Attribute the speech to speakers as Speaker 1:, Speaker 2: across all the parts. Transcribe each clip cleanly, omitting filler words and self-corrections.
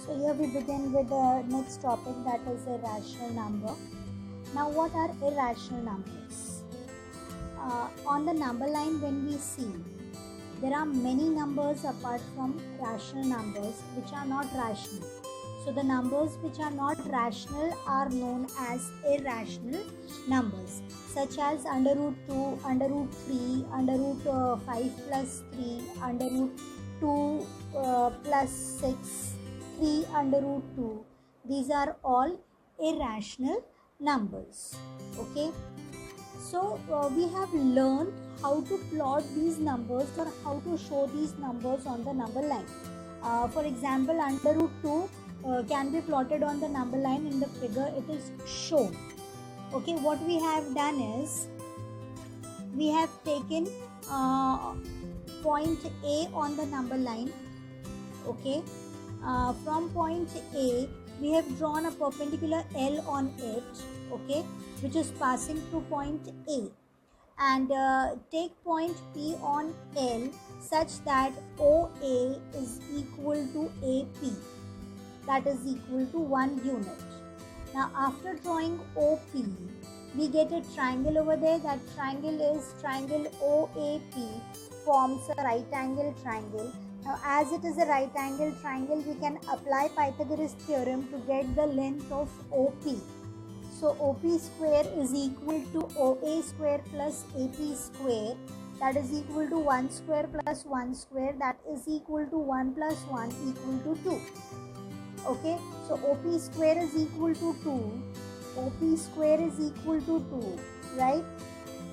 Speaker 1: So here we begin with the next topic, that is irrational number. Now what are irrational numbers? On the number line, when we see, there are many numbers apart from rational numbers which are not rational. So the numbers which are not rational are known as irrational numbers, such as under root 2, under root 3, under root 5 plus 3, under root 2 plus 6, 3 under root 2. These are all irrational numbers. Okay. So we have learned how to plot these numbers or how to show these numbers on the number line. For example, under root 2 can be plotted on the number line. In the figure it is shown. Okay, what we have done is we have taken point A on the number line. Okay, from point A we have drawn a perpendicular L on it, okay, which is passing through point A, and take point P on L such that OA is equal to AP, that is equal to 1 unit. Now after drawing OP, we get a triangle over there. That triangle is triangle OAP, forms a right angle triangle. Now as it is a right angle triangle, we can apply Pythagoras theorem to get the length of OP. So OP square is equal to OA square plus AP square, that is equal to 1 square plus 1 square, that is equal to 1 plus 1 equal to 2. Okay, so OP square is equal to 2, OP square is equal to 2, right?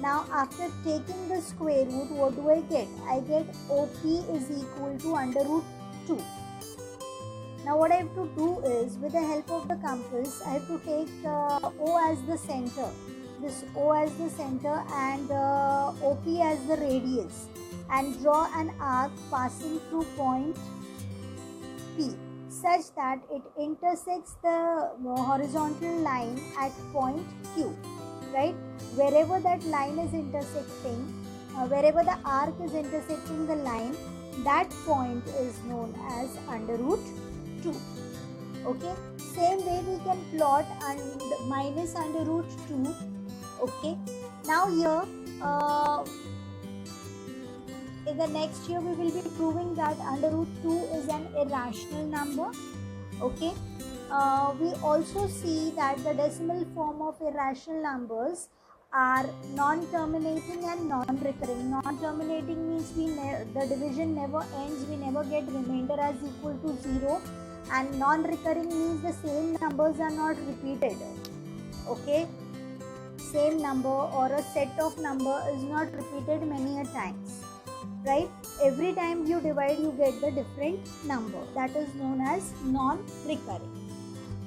Speaker 1: Now after taking the square root, what do I get? I get OP is equal to under root 2. Now what I have to do is, with the help of the compass, I have to take O as the center, this O as the center, and OP as the radius, and draw an arc passing through point P such that it intersects the horizontal line at point Q, right? Wherever that line is intersecting, wherever the arc is intersecting the line, that point is known as under root 2. Okay, same way we can plot and minus under root 2. Okay, now here in the next year we will be proving that under root 2 is an irrational number. Okay, we also see that the decimal form of irrational numbers are non-terminating and non-recurring. Non-terminating means the division never ends, we never get remainder as equal to 0, and non-recurring means the same numbers are not repeated. Okay, same number or a set of number is not repeated many a times, right? Every time you divide, you get the different number, that is known as non-recurring.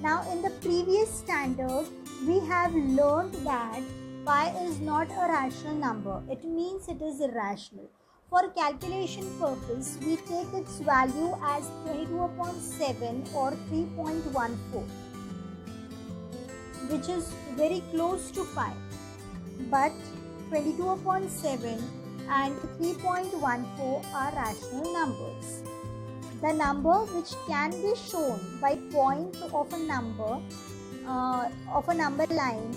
Speaker 1: Now in the previous standard, we have learned that pi is not a rational number. It means it is irrational. For calculation purpose, we take its value as 22 upon 7 or 3.14, which is very close to pi. But 22 upon 7 and 3.14 are rational numbers. The number which can be shown by point of a number line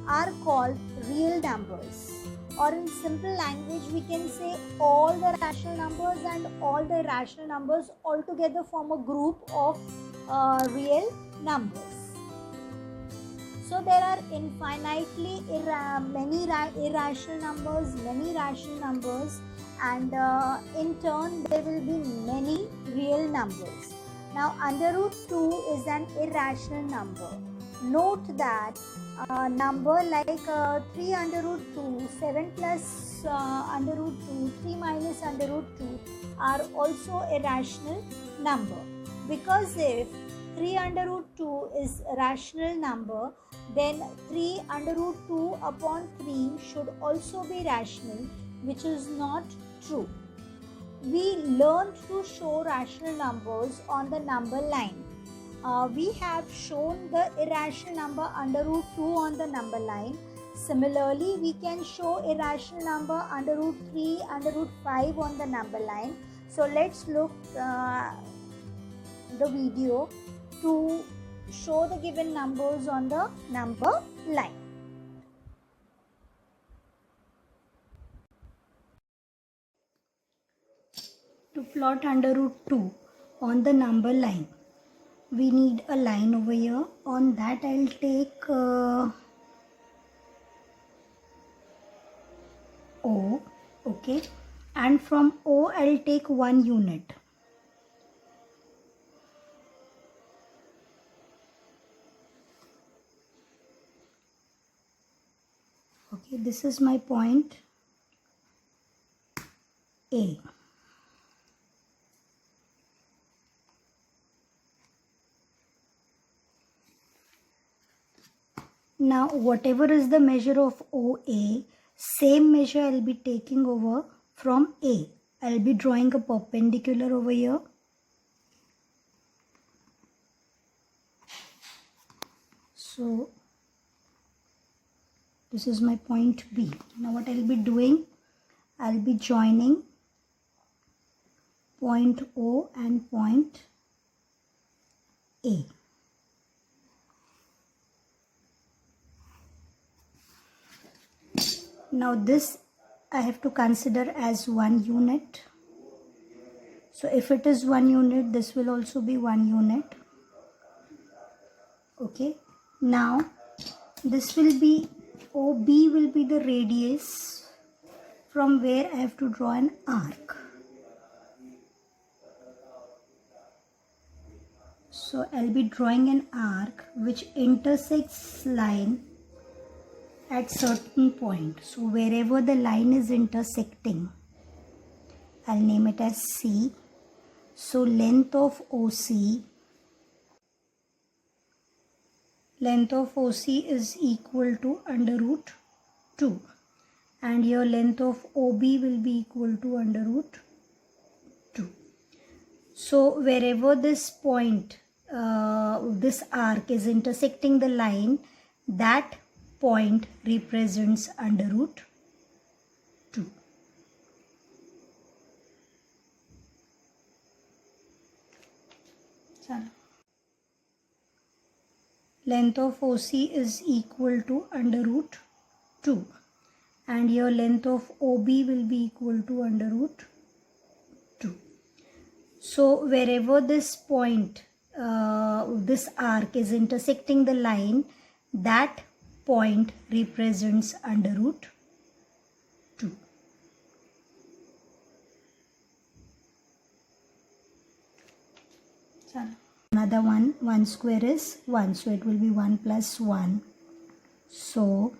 Speaker 1: are called real numbers, or in simple language we can say all the rational numbers and all the irrational numbers altogether form a group of real numbers. So there are infinitely many irrational numbers, many rational numbers, and in turn there will be many real numbers. Now under root 2 is an irrational number. Note that number like 3 under root 2, 7 plus under root 2, 3 minus under root 2 are also irrational number, because if 3 under root 2 is a rational number, then 3 under root 2 upon 3 should also be rational, which is not true. We learned to show rational numbers on the number line. We have shown the irrational number under root 2 on the number line. Similarly, we can show irrational number under root 3, under root 5 on the number line. So let's look the video to show the given numbers on the number line. To plot under root 2 on the number line, we need a line over here. On that I'll take O, okay, and from O I'll take 1 unit. Okay, this is my point A. Now whatever is the measure of OA, same measure I'll be taking over from A. I'll be drawing a perpendicular over here. So this is my point B. Now what I'll be doing, I'll be joining point O and point A. Now this I have to consider as 1 unit. So if it is 1 unit, this will also be 1 unit. Okay. Now this will be OB will be the radius from where I have to draw an arc. So I'll be drawing an arc which intersects line at certain point. So wherever the line is intersecting, I'll name it as C. So length of OC is equal to under root 2, and your length of OB will be equal to under root 2. So wherever this point, this arc is intersecting the line, that point represents under root 2. Length of OC is equal to under root 2, and your length of OB will be equal to under root 2. So wherever this point, this arc is intersecting the line, that point represents under root 2. Another 1 square is 1, so it will be 1 plus 1. So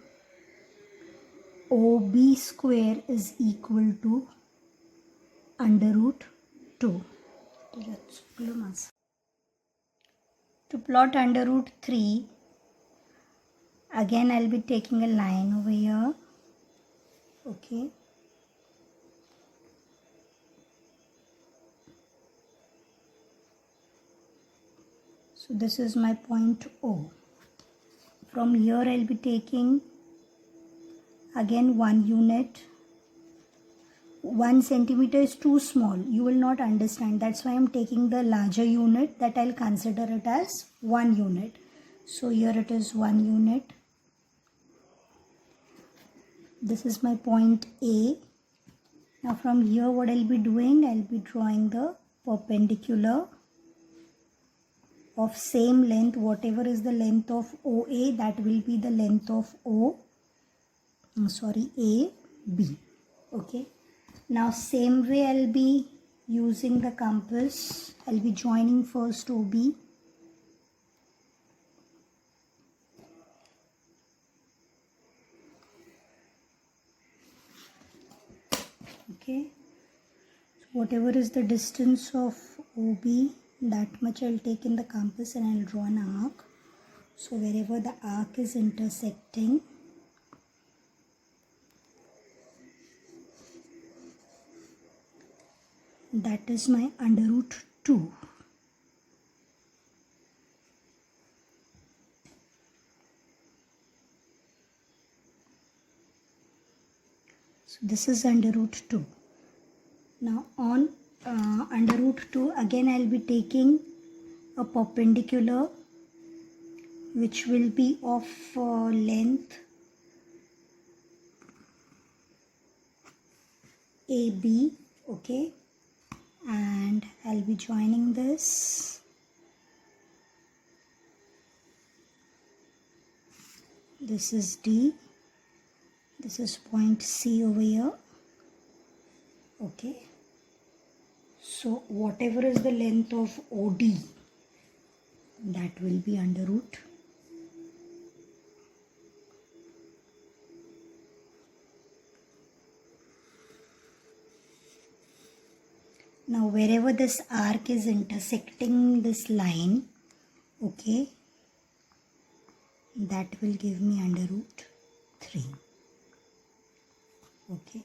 Speaker 1: OB square is equal to under root 2. To plot under root 3, again I'll be taking a line over here. Okay. So this is my point O. From here I'll be taking again 1 unit. 1 centimeter is too small. You will not understand. That's why I'm taking the larger unit, that I'll consider it as 1 unit. So here it is 1 unit. This is my point A. Now from here what I'll be doing, I'll be drawing the perpendicular of same length. Whatever is the length of OA, that will be the length of AB. Okay. Now same way I'll be using the compass. I'll be joining first OB. Okay. So whatever is the distance of OB, that much I'll take in the compass and I'll draw an arc. So wherever the arc is intersecting, that is my under root 2. So this is under root 2. Now on under root 2, again I'll be taking a perpendicular which will be of length AB, okay, and I'll be joining this. This is D, this is point C over here, okay. So whatever is the length of OD, that will be under root. Now wherever this arc is intersecting this line, okay, that will give me under root 3. Okay,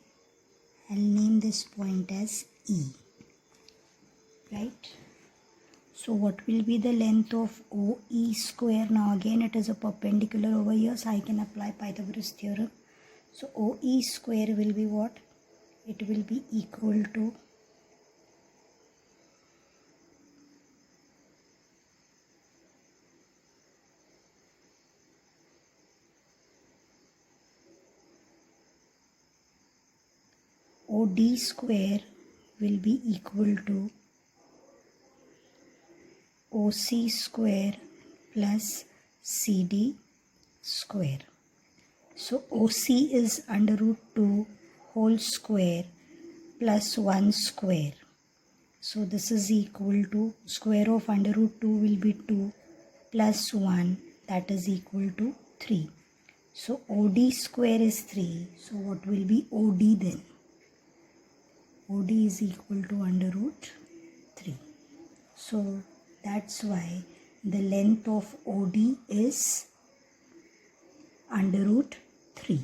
Speaker 1: I'll name this point as E, right? So what will be the length of OE square? Now again it is a perpendicular over here, so I can apply Pythagoras theorem. So OE square will be what? It will be equal to OD square will be equal to OC square plus CD square. So OC is under root 2 whole square plus 1 square. So this is equal to square of under root 2 will be 2 plus 1, that is equal to 3. So OD square is 3. So what will be OD then? OD is equal to under root 3. So that's why the length of OD is under root 3.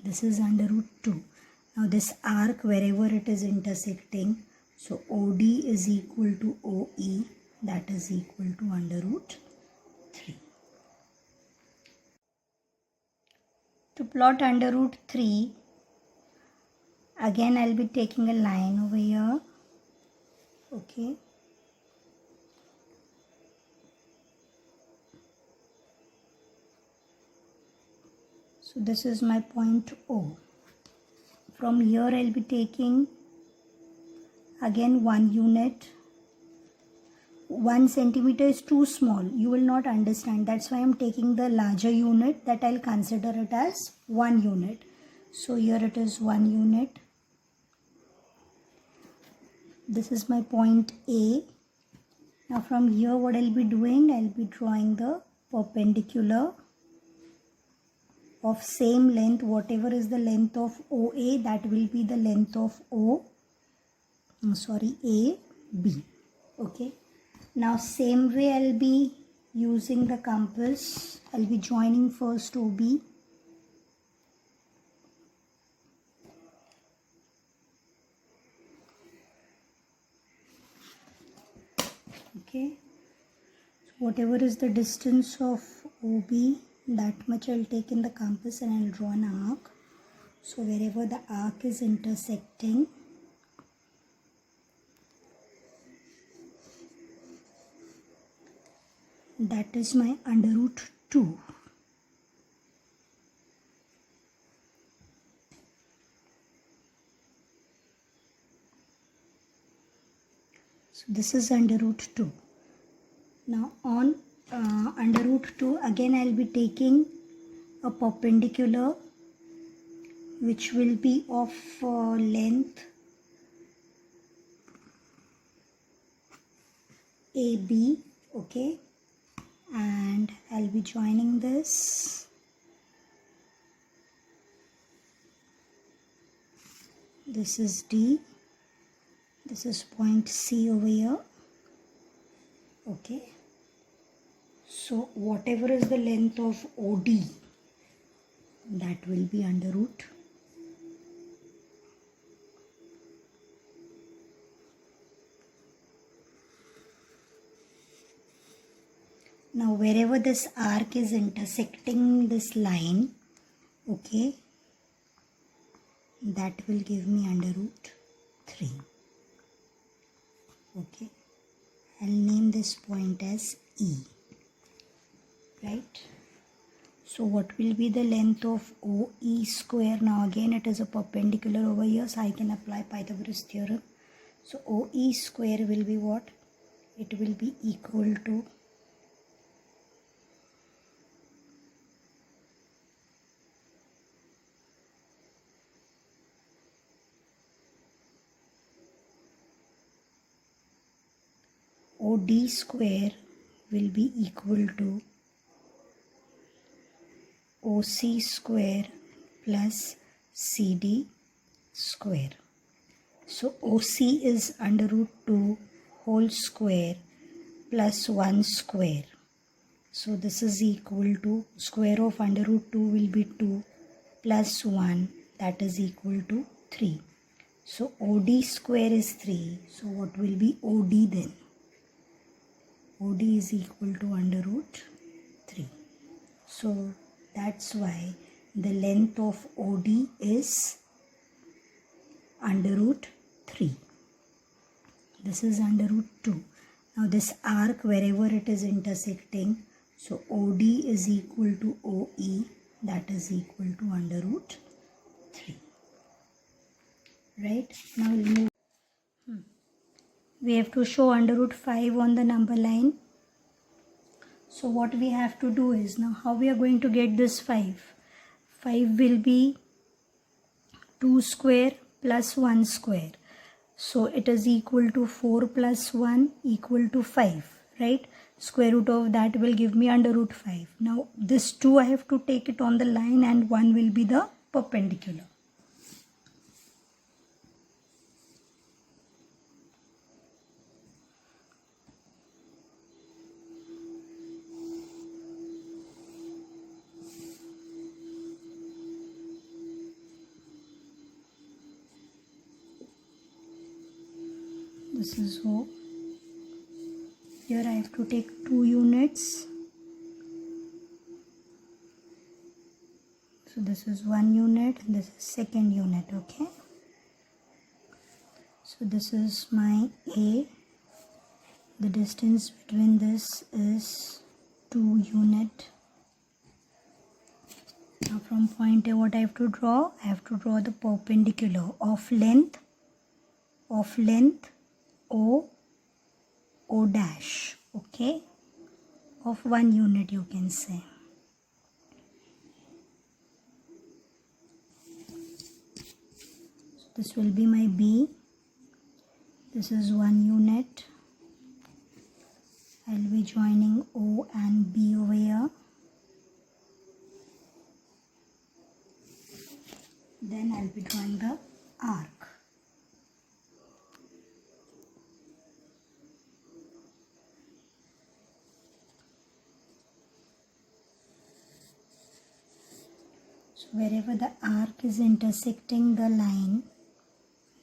Speaker 1: This is under root 2. Now this arc, wherever it is intersecting, so OD is equal to OE, that is equal to under root 3. To plot under root 3, again I'll be taking a line over here, okay. So this is my point O. From here I'll be taking again 1 unit. 1 centimeter is too small. You will not understand. That's why I'm taking the larger unit, that I'll consider it as 1 unit. So here it is 1 unit. This is my point A. Now from here what I'll be doing, I'll be drawing the perpendicular of same length. Whatever is the length of OA, that will be the length of AB. Okay. Now same way I'll be using the compass. I'll be joining first OB. Okay. So whatever is the distance of OB, that much I'll take in the compass and I'll draw an arc. So wherever the arc is intersecting, that is my under root 2. So this is under root 2. Now on under root 2, again I'll be taking a perpendicular which will be of length AB, okay, and I'll be joining this. This is D, this is point C over here, okay. So whatever is the length of OD, that will be under root. Now wherever this arc is intersecting this line, okay, that will give me under root 3. Okay, I'll name this point as E, right? So what will be the length of OE square? Now again it is a perpendicular over here, so I can apply Pythagoras theorem. So OE square will be what? It will be equal to OD square will be equal to OC square plus CD square. So OC is under root 2 whole square plus 1 square. So this is equal to square of under root 2 will be 2 plus 1, that is equal to 3. So OD square is 3. So what will be OD then? OD is equal to under root 3. So that's why the length of OD is under root 3. This is under root 2. Now this arc, wherever it is intersecting, so OD is equal to OE, that is equal to under root 3. Right? Now we'll move. We have to show under root 5 on the number line. So what we have to do is, now how we are going to get this 5? 5 will be 2 square plus 1 square. So it is equal to 4 plus 1 equal to 5, right? Square root of that will give me under root 5. Now this 2 I have to take it on the line and 1 will be the perpendicular. This is O. Here I have to take 2 units. So this is 1 unit, this is second unit, okay? So this is my A. The distance between this is 2 unit. Now from point A, what I have to draw? I have to draw the perpendicular of length O dash, okay, of 1 unit you can say. So this will be my B. This is 1 unit. I'll be joining O and B over here. Then I'll be drawing the arc. Wherever the arc is intersecting the line,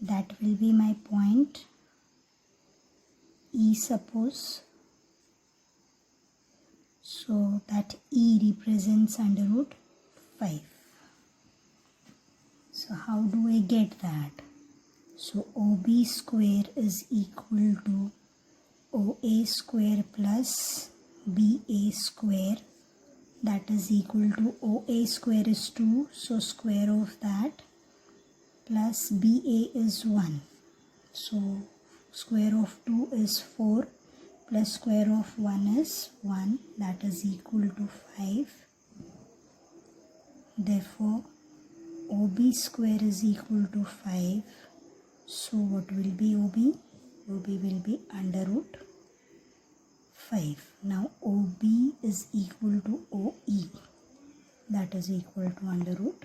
Speaker 1: that will be my point E, suppose. So that E represents under root 5. So how do I get that? So OB square is equal to OA square plus BA square. That is equal to OA square is 2, so square of that, plus BA is 1. So square of 2 is 4, plus square of 1 is 1, that is equal to 5. Therefore, OB square is equal to 5. So what will be OB? OB will be under root 5. Now OB is equal to OE, that is equal to under root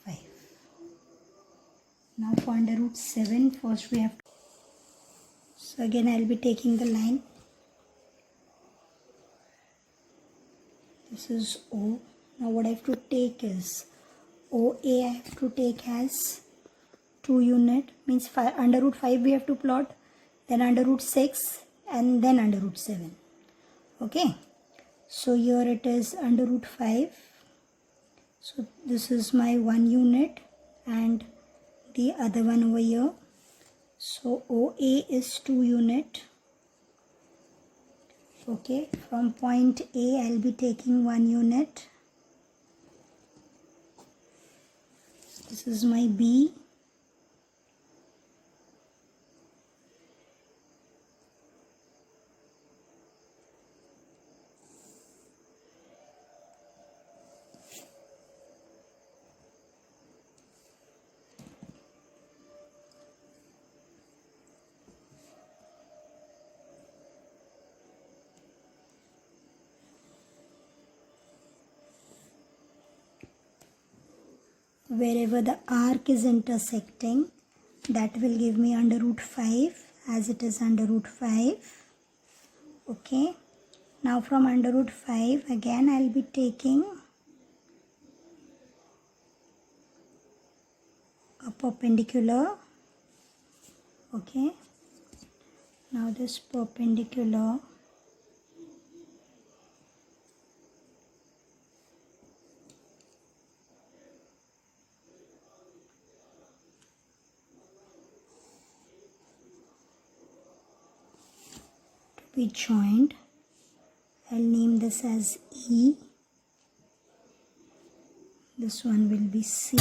Speaker 1: 5. Now for under root 7, first we have to, so again I will be taking the line. This is O. Now what I have to take is OA I have to take as 2 unit, means under root 5 we have to plot, then under root 6 and then under root 7. Okay, so here it is under root 5. So this is my 1 unit and the other one over here. So OA is 2 unit. Okay, from point A I'll be taking 1 unit. This is my B. Wherever the arc is intersecting, that will give me under root 5, as it is under root 5. Okay, now from under root 5 again I'll be taking a perpendicular. Okay, now this perpendicular be joined. I'll name this as E. This one will be C.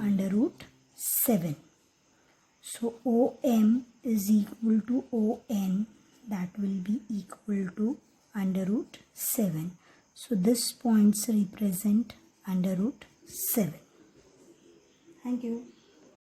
Speaker 1: Under root 7. So OM is equal to ON, that will be equal to under root 7. So this points represent under root 7. Thank you.